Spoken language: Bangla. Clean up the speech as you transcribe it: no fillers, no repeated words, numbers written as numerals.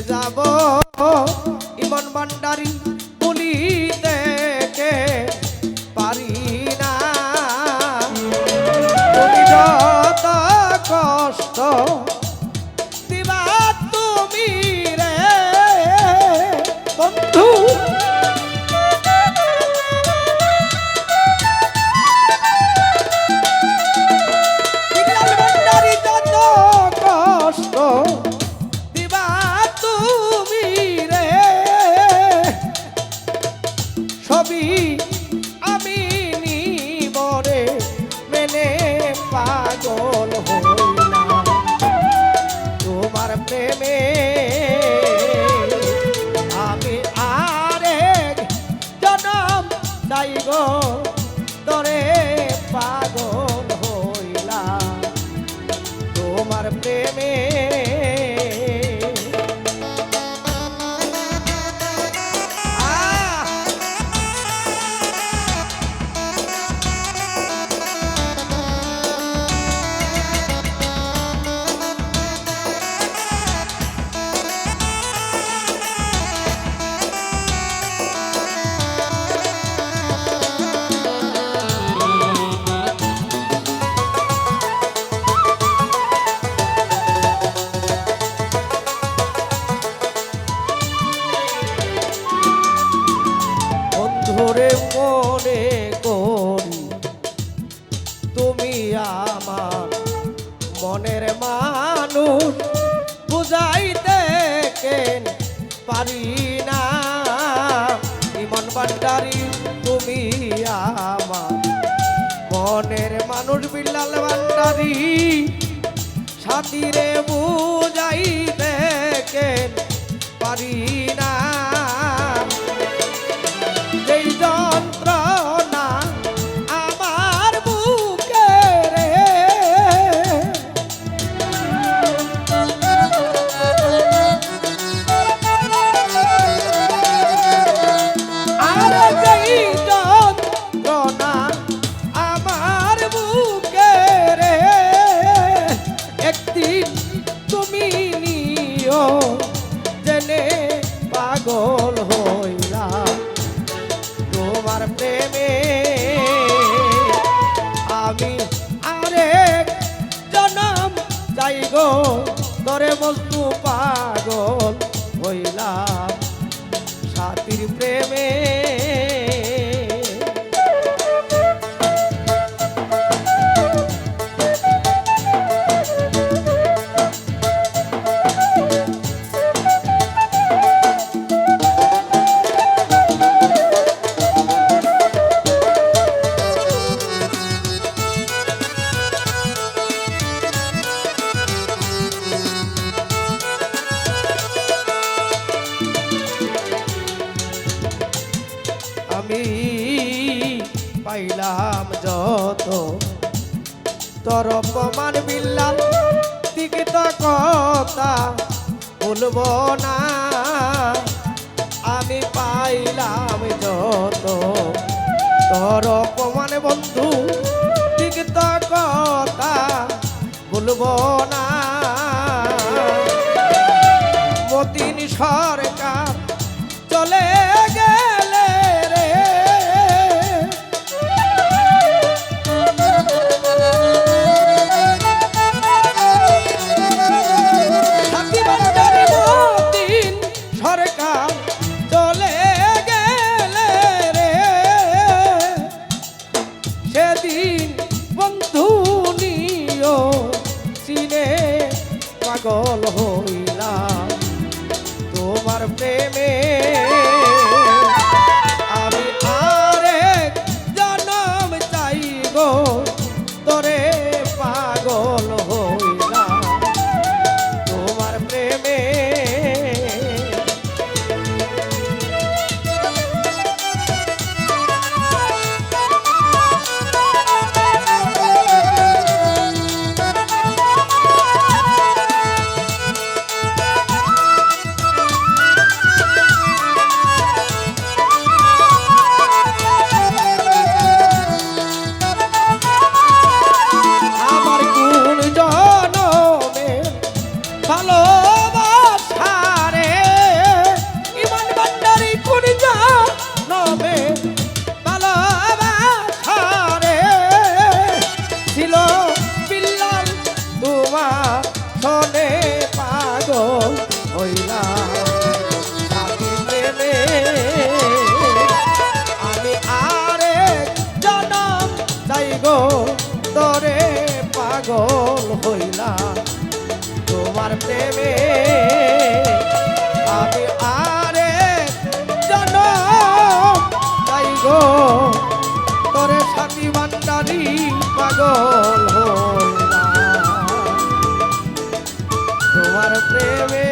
যাব ইমন ভান্ডারি বলিতে কে পারি না তুমি যত কষ্ট দিবা তুমি রে বন্ধু বিলাল ভান্ডারি যত কষ্ট দিবা তুমি রে সবই আমি নিবরে মেনে পাগল হইলাম তোমার প্রেমে আমি আরেক জনম চাইব তরে পাগল হইলাম তোমার প্রেমে ধরে মনে করি তুমি আমার মনের মানুষ বুঝাইতে কেন পারি না ইমন ভান্ডারি তুমি আমার মনের মানুষ বিলাল ভান্ডারি সাথীরে বুঝাইতে কেন পারি না এই যন্ত্রণা আমার বুকে রে আর এই যন্ত্রণা আমার বুকে রে একদিন তুমি নিও জেনে পাগল হইলাম তোমার প্রেমে আমি আরেক জনম চাই গো তরে বস্তু পাগল হইলাম সাথীর প্রেমে আমি পাইলাম যত তোর অপমান বিলাল তিক্ত কথা বলবো না আমি পাইলাম যত তোর অপমান বন্ধু তিক্ত কথা বলবো না মতিন সরকার চলে গেলে রে মতিন সরকার চলে গেলে রে সেদিন বন্ধু নিও সিনে পাগল হইলাম তোমার প্রেম শোনে পাগল হইলাম সাথী প্রেমে আমি আরেক জনম চাই গো তোরে পাগল হইলাম তোমার প্রেমে আমি আরেক জনম চাই গো তোরে সাথী ভান্ডারি পাগল হইলাম তোমার প্রেমে